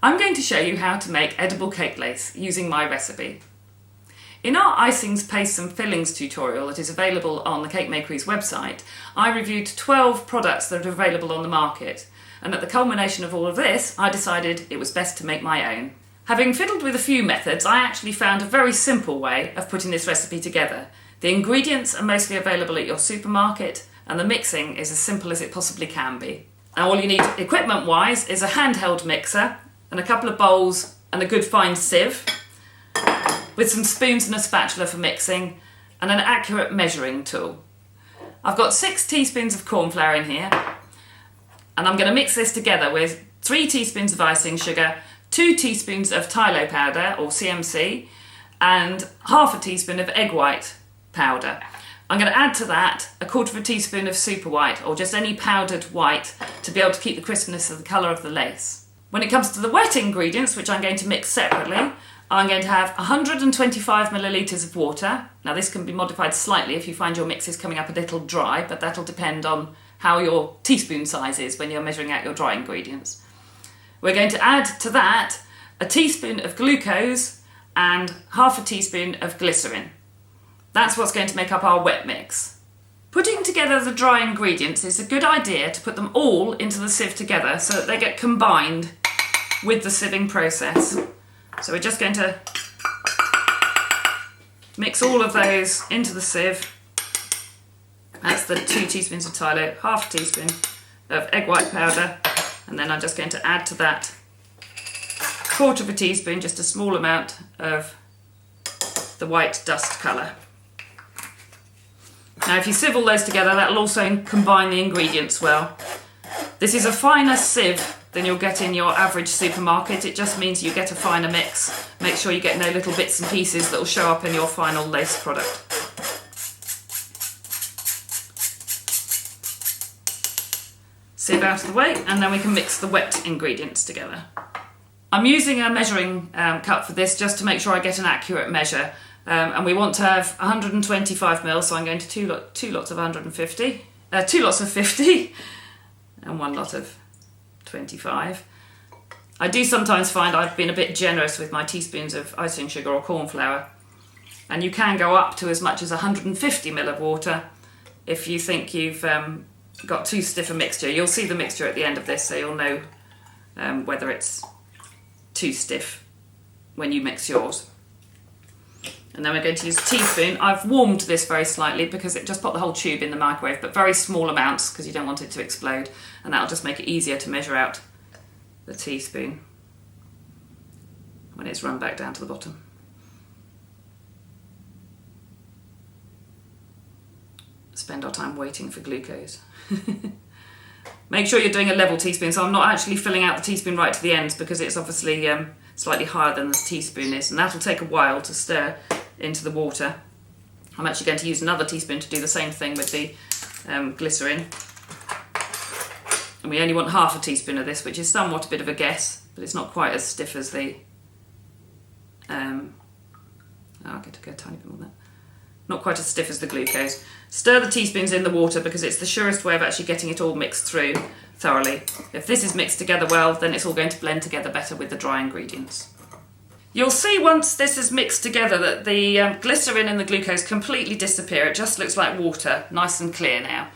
I'm going to show you how to make edible cake lace using my recipe. In our Icings Pastes and Fillings tutorial that is available on the Cake Makery's website, I reviewed 12 products that are available on the market, and at the culmination of all of this, I decided it was best to make my own. Having fiddled with a few methods, I actually found a very simple way of putting this recipe together. The ingredients are mostly available at your supermarket, and the mixing is as simple as it possibly can be. Now all you need equipment-wise is a handheld mixer, and a couple of bowls and a good fine sieve, with some spoons and a spatula for mixing, and an accurate measuring tool. I've got 6 teaspoons of corn flour in here, and I'm going to mix this together with 3 teaspoons of icing sugar, 2 teaspoons of Tylo powder or CMC, and half a teaspoon of egg white powder. I'm going to add to that a quarter of a teaspoon of super white, or just any powdered white, to be able to keep the crispness of the colour of the lace. When it comes to the wet ingredients, which I'm going to mix separately, I'm going to have 125 millilitres of water. Now this can be modified slightly if you find your mix is coming up a little dry, but that'll depend on how your teaspoon size is when you're measuring out your dry ingredients. We're going to add to that a teaspoon of glucose and half a teaspoon of glycerin. That's what's going to make up our wet mix. Putting together the dry ingredients is a good idea to put them all into the sieve together so that they get combined with the sieving process. So we're just going to mix all of those into the sieve. That's the 2 teaspoons of Tylo, half a teaspoon of egg white powder, and then I'm just going to add to that quarter of a teaspoon, just a small amount of the white dust colour. Now if you sieve all those together, that'll also combine the ingredients well. This is a finer sieve than you'll get in your average supermarket. It just means you get a finer mix. Make sure you get no little bits and pieces that will show up in your final lace product. Sieve out of the way, and then we can mix the wet ingredients together. I'm using a measuring cup for this just to make sure I get an accurate measure. And we want to have 125 ml, so I'm going to two lots of 150, 2 lots of 50 and 1 lot of 25. I do sometimes find I've been a bit generous with my teaspoons of icing sugar or corn flour, and you can go up to as much as 150 ml of water if you think you've got too stiff a mixture. You'll see the mixture at the end of this, so you'll know whether it's too stiff when you mix yours. And then we're going to use a teaspoon. I've warmed this very slightly because it just put the whole tube in the microwave, but very small amounts because you don't want it to explode, and that'll just make it easier to measure out the teaspoon when it's run back down to the bottom. Spend our time waiting for glucose. Make sure you're doing a level teaspoon, so I'm not actually filling out the teaspoon right to the ends because it's obviously slightly higher than the teaspoon is, and that'll take a while to stir into the water. I'm actually going to use another teaspoon to do the same thing with the glycerin. And we only want half a teaspoon of this, which is somewhat a bit of a guess, but it's not quite as stiff as the... I'll get to go a tiny bit more than that. Not quite as stiff as the glucose. Stir the teaspoons in the water because it's the surest way of actually getting it all mixed through thoroughly. If this is mixed together well, then it's all going to blend together better with the dry ingredients. You'll see once this is mixed together that the glycerin and the glucose completely disappear. It just looks like water, nice and clear now.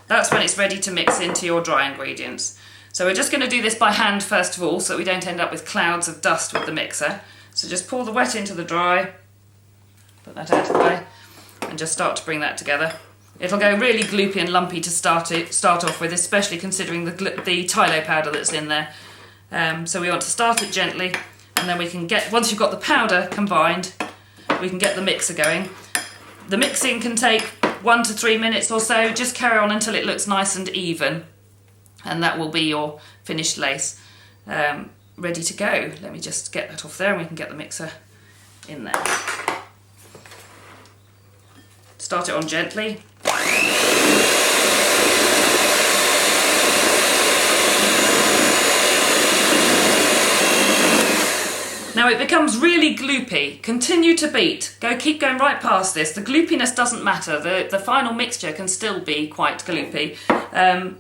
That's when it's ready to mix into your dry ingredients. So we're just going to do this by hand first of all, so we don't end up with clouds of dust with the mixer. So just pour the wet into the dry, put that out of the way, and just start to bring that together. It'll go really gloopy and lumpy to start off with, especially considering the Tylo powder that's in there. So we want to start it gently, and then we can get, once you've got the powder combined, we can get the mixer going. The mixing can take 1 to 3 minutes or so. Just carry on until it looks nice and even, and that will be your finished lace ready to go. Let me just get that off there and we can get the mixer in there. Start it on gently. Now it becomes really gloopy. Continue to beat. Keep going right past this. The gloopiness doesn't matter. The final mixture can still be quite gloopy,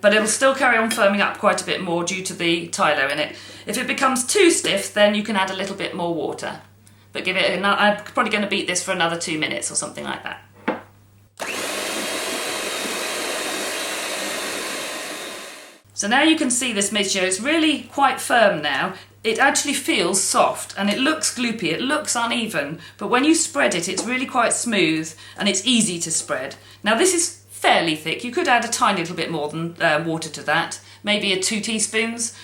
but it'll still carry on firming up quite a bit more due to the tylo in it. If it becomes too stiff, then you can add a little bit more water. But I'm probably going to beat this for another 2 minutes or something like that. So now you can see this mixture is really quite firm now. It actually feels soft and it looks gloopy, it looks uneven, but when you spread it, it's really quite smooth and it's easy to spread. Now this is fairly thick. You could add a tiny little bit more than water to that, maybe 2 teaspoons,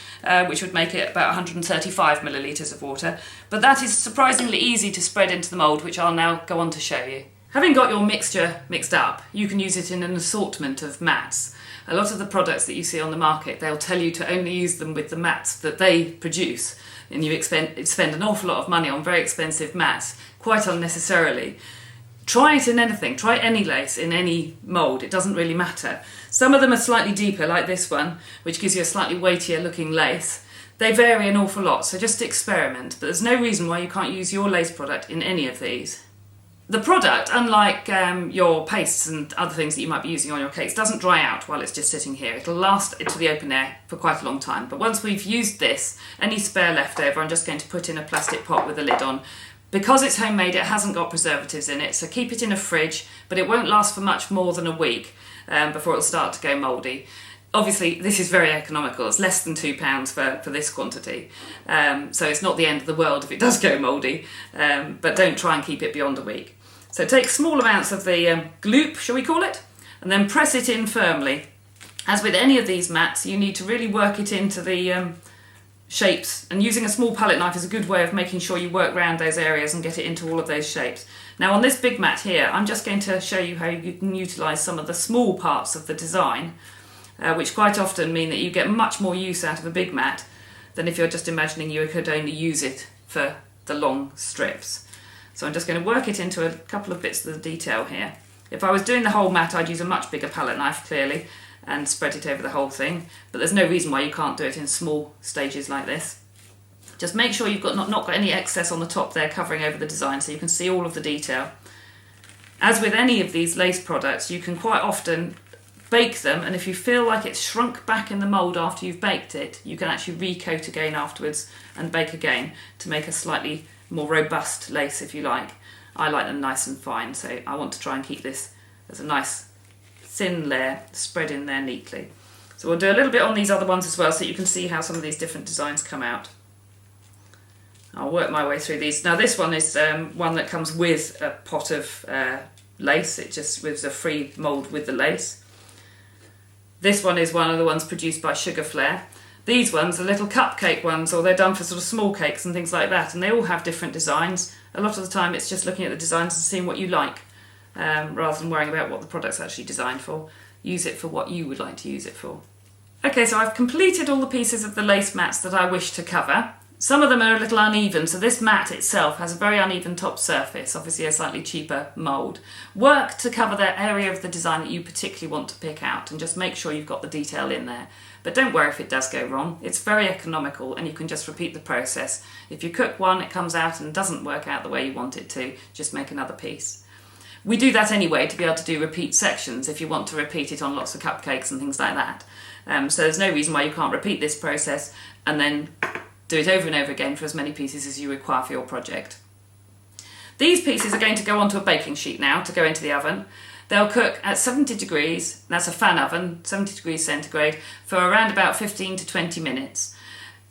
which would make it about 135 millilitres of water. But that is surprisingly easy to spread into the mould, which I'll now go on to show you. Having got your mixture mixed up, you can use it in an assortment of mats. A lot of the products that you see on the market, they'll tell you to only use them with the mats that they produce, and you spend an awful lot of money on very expensive mats, quite unnecessarily. Try it in anything, try any lace in any mould, it doesn't really matter. Some of them are slightly deeper, like this one, which gives you a slightly weightier looking lace. They vary an awful lot, so just experiment, but there's no reason why you can't use your lace product in any of these. The product, unlike your pastes and other things that you might be using on your cakes, doesn't dry out while it's just sitting here. It'll last to the open air for quite a long time. But once we've used this, any spare leftover, I'm just going to put in a plastic pot with a lid on. Because it's homemade, it hasn't got preservatives in it, so keep it in a fridge, but it won't last for much more than a week before it'll start to go mouldy. Obviously, this is very economical. It's less than £2 for this quantity. So it's not the end of the world if it does go mouldy, but don't try and keep it beyond a week. So take small amounts of the gloop, shall we call it, and then press it in firmly. As with any of these mats, you need to really work it into the shapes, and using a small palette knife is a good way of making sure you work around those areas and get it into all of those shapes. Now on this big mat here, I'm just going to show you how you can utilise some of the small parts of the design, which quite often mean that you get much more use out of a big mat than if you're just imagining you could only use it for the long strips. So I'm just going to work it into a couple of bits of the detail here. If I was doing the whole mat, I'd use a much bigger palette knife, clearly, and spread it over the whole thing. But there's no reason why you can't do it in small stages like this. Just make sure you've not got any excess on the top there covering over the design so you can see all of the detail. As with any of these lace products, you can quite often bake them, and if you feel like it's shrunk back in the mould after you've baked it, you can actually recoat again afterwards and bake again to make a slightly more robust lace, if you like. I like them nice and fine, so I want to try and keep this as a nice thin layer spread in there neatly. So we'll do a little bit on these other ones as well so you can see how some of these different designs come out. I'll work my way through these. Now this one is one that comes with a pot of lace. It just was a free mould with the lace. This one is one of the ones produced by Sugar Flare. These ones are little cupcake ones, or they're done for sort of small cakes and things like that, and they all have different designs. A lot of the time it's just looking at the designs and seeing what you like, rather than worrying about what the product's actually designed for. Use it for what you would like to use it for. Okay, so I've completed all the pieces of the lace mats that I wish to cover. Some of them are a little uneven, so this mat itself has a very uneven top surface, obviously a slightly cheaper mould. Work to cover the area of the design that you particularly want to pick out and just make sure you've got the detail in there. But don't worry if it does go wrong. It's very economical and you can just repeat the process. If you cook one, it comes out and doesn't work out the way you want it to, just make another piece. We do that anyway to be able to do repeat sections if you want to repeat it on lots of cupcakes and things like that. So there's no reason why you can't repeat this process and then do it over and over again for as many pieces as you require for your project. These pieces are going to go onto a baking sheet now to go into the oven. They'll cook at 70 degrees, that's a fan oven, 70 degrees centigrade, for around about 15 to 20 minutes.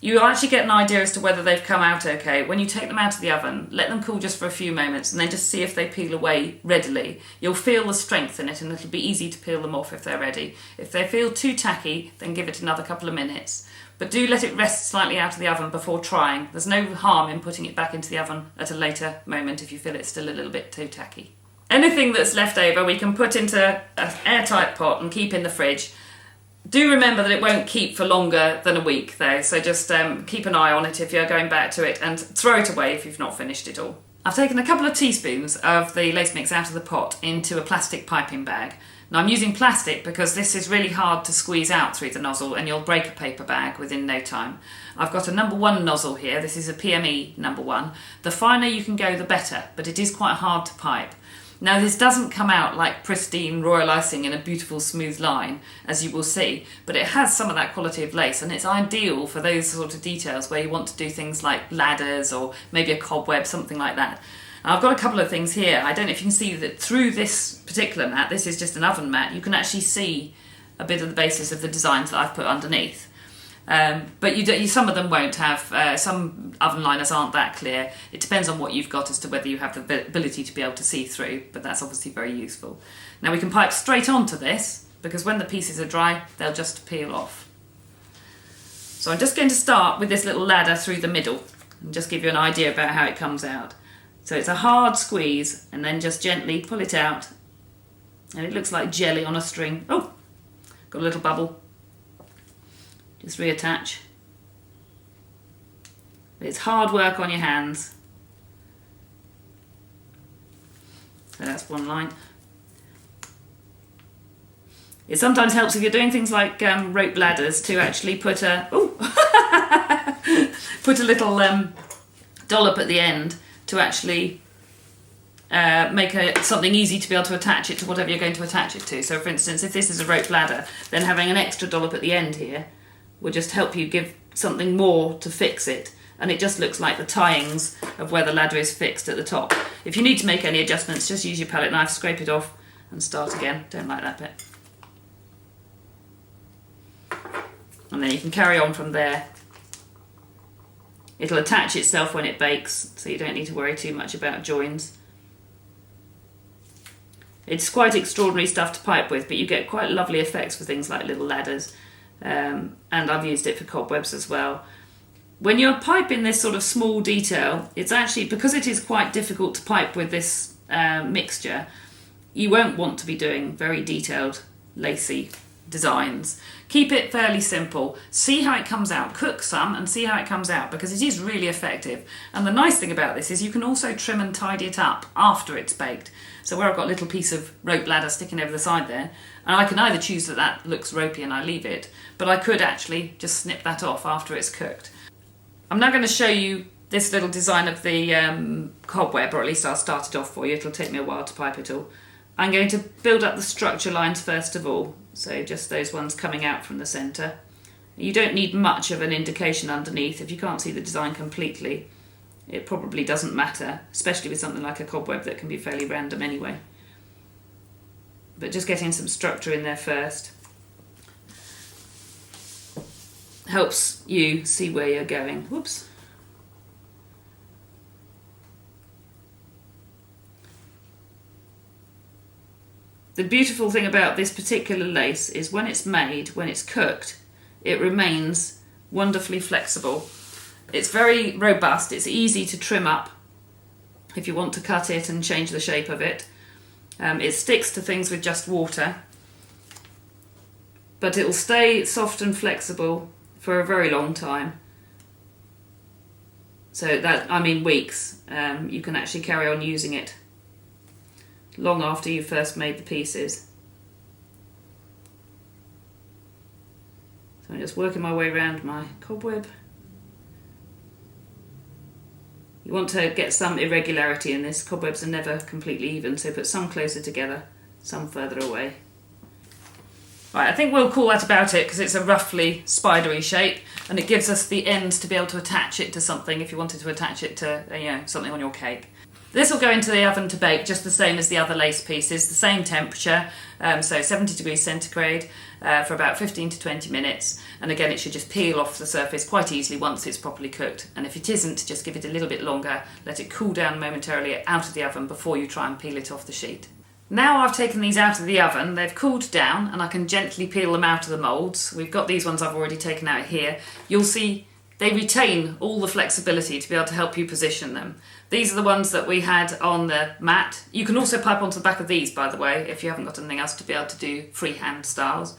You'll actually get an idea as to whether they've come out okay. When you take them out of the oven, let them cool just for a few moments and then just see if they peel away readily. You'll feel the strength in it and it'll be easy to peel them off if they're ready. If they feel too tacky, then give it another couple of minutes. But do let it rest slightly out of the oven before trying. There's no harm in putting it back into the oven at a later moment if you feel it's still a little bit too tacky. Anything that's left over we can put into an airtight pot and keep in the fridge. Do remember that it won't keep for longer than a week though, so just keep an eye on it if you're going back to it and throw it away if you've not finished it all. I've taken a couple of teaspoons of the lace mix out of the pot into a plastic piping bag. Now I'm using plastic because this is really hard to squeeze out through the nozzle and you'll break a paper bag within no time. I've got a number 1 nozzle here. This is a PME number 1. The finer you can go, the better, but it is quite hard to pipe. Now this doesn't come out like pristine royal icing in a beautiful smooth line, as you will see, but it has some of that quality of lace, and it's ideal for those sort of details where you want to do things like ladders or maybe a cobweb, something like that. And I've got a couple of things here. I don't know if you can see that through this particular mat, this is just an oven mat, you can actually see a bit of the basis of the designs that I've put underneath. But some of them won't have, some oven liners aren't that clear. It depends on what you've got as to whether you have the ability to be able to see through, but that's obviously very useful. Now we can pipe straight onto this, because when the pieces are dry, they'll just peel off. So I'm just going to start with this little ladder through the middle, and just give you an idea about how it comes out. So it's a hard squeeze, and then just gently pull it out, and it looks like jelly on a string. Oh, got a little bubble. Just reattach. It's hard work on your hands. So that's one line. It sometimes helps if you're doing things like rope ladders to actually put a put a little dollop at the end to actually make something easy to be able to attach it to whatever you're going to attach it to. So for instance, if this is a rope ladder, then having an extra dollop at the end here will just help you give something more to fix it, and it just looks like the tie-ins of where the ladder is fixed at the top. If you need to make any adjustments, just use your palette knife, scrape it off and start again. Don't like that bit. And then you can carry on from there. It'll attach itself when it bakes, so you don't need to worry too much about joins. It's quite extraordinary stuff to pipe with, but you get quite lovely effects for things like little ladders. And I've used it for cobwebs as well. When you're piping this sort of small detail, it's actually, because it is quite difficult to pipe with this mixture, you won't want to be doing very detailed lacy designs. Keep it fairly simple. See how it comes out. Cook some and see how it comes out, because it is really effective. And the nice thing about this is you can also trim and tidy it up after it's baked. So where I've got a little piece of rope ladder sticking over the side there, and I can either choose that that looks ropey and I leave it, but I could actually just snip that off after it's cooked. I'm now going to show you this little design of the cobweb, or at least I'll start it off for you. It'll take me a while to pipe it all. I'm going to build up the structure lines first of all, so just those ones coming out from the centre. You don't need much of an indication underneath. If you can't see the design completely, it probably doesn't matter, especially with something like a cobweb that can be fairly random anyway. But just getting some structure in there first helps you see where you're going. Whoops. The beautiful thing about this particular lace is when it's made, when it's cooked, it remains wonderfully flexible. It's very robust, it's easy to trim up if you want to cut it and change the shape of it. It sticks to things with just water, but it'll stay soft and flexible for a very long time. So that, I mean weeks. You can actually carry on using it long after you first made the pieces. So I'm just working my way around my cobweb. You want to get some irregularity in this. Cobwebs are never completely even, so put some closer together, some further away. Right, I think we'll call that about it, because it's a roughly spidery shape, and it gives us the ends to be able to attach it to something if you wanted to attach it to something on your cake. This will go into the oven to bake just the same as the other lace pieces, the same temperature, so 70 degrees centigrade for about 15 to 20 minutes. And again, it should just peel off the surface quite easily once it's properly cooked. And if it isn't, just give it a little bit longer, let it cool down momentarily out of the oven before you try and peel it off the sheet. Now I've taken these out of the oven, they've cooled down, and I can gently peel them out of the moulds. We've got these ones I've already taken out here. You'll see they retain all the flexibility to be able to help you position them. These are the ones that we had on the mat. You can also pipe onto the back of these, by the way, if you haven't got anything else to be able to do freehand styles.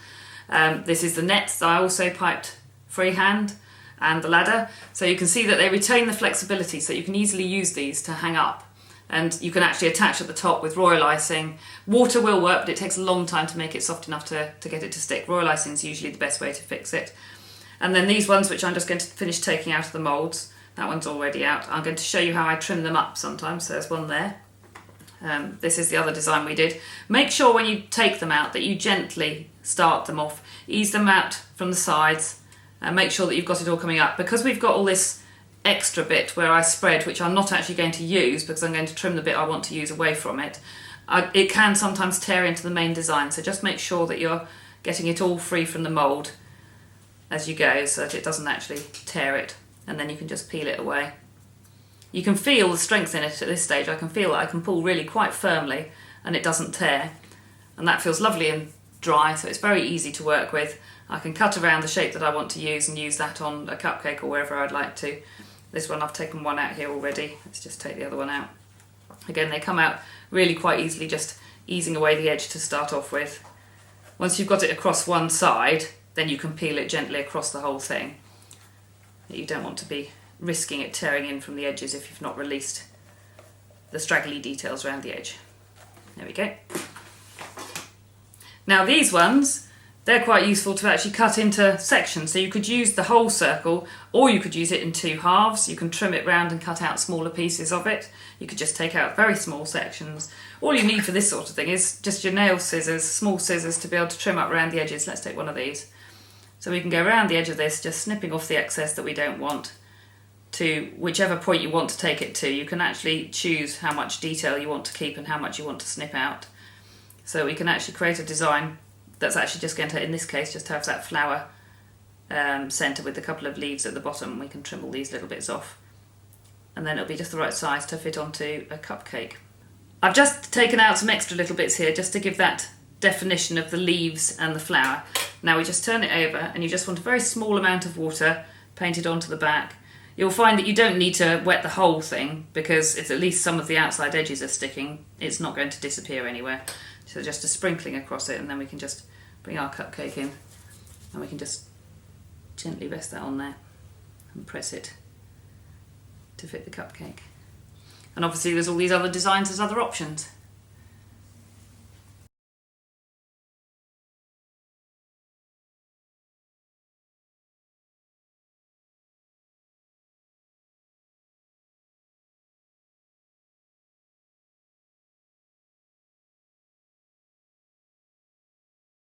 This is the nets that I also piped freehand, and the ladder. So you can see that they retain the flexibility, so you can easily use these to hang up and you can actually attach at the top with royal icing. Water will work, but it takes a long time to make it soft enough to get it to stick. Royal icing is usually the best way to fix it. And then these ones, which I'm just going to finish taking out of the moulds, that one's already out. I'm going to show you how I trim them up sometimes. So there's one there. This is the other design we did. Make sure when you take them out that you gently start them off. Ease them out from the sides and make sure that you've got it all coming up. Because we've got all this extra bit where I spread, which I'm not actually going to use because I'm going to trim the bit I want to use away from it, it can sometimes tear into the main design. So just make sure that you're getting it all free from the mould as you go so that it doesn't actually tear it, and then you can just peel it away. You can feel the strength in it at this stage. I can feel that I can pull really quite firmly and it doesn't tear, and that feels lovely and dry, so it's very easy to work with. I can cut around the shape that I want to use and use that on a cupcake or wherever I'd like to. This one, I've taken one out here already. Let's just take the other one out. Again, they come out really quite easily, just easing away the edge to start off with. Once you've got it across one side, then you can peel it gently across the whole thing. You don't want to be risking it tearing in from the edges if you've not released the straggly details around the edge. There we go. Now these ones, they're quite useful to actually cut into sections. So you could use the whole circle, or you could use it in two halves. You can trim it round and cut out smaller pieces of it. You could just take out very small sections. All you need for this sort of thing is just your nail scissors, small scissors, to be able to trim up around the edges. Let's take one of these. So we can go around the edge of this, just snipping off the excess that we don't want, to whichever point you want to take it to. You can actually choose how much detail you want to keep and how much you want to snip out. So we can actually create a design that's actually just going to, in this case, just have that flower centre with a couple of leaves at the bottom. We can trim all these little bits off, and then it'll be just the right size to fit onto a cupcake. I've just taken out some extra little bits here just to give that definition of the leaves and the flower. Now we just turn it over, and you just want a very small amount of water painted onto the back. You'll find that you don't need to wet the whole thing because if at least some of the outside edges are sticking, it's not going to disappear anywhere. So just a sprinkling across it, and then we can just bring our cupcake in and we can just gently rest that on there and press it to fit the cupcake. And obviously there's all these other designs, there's other options.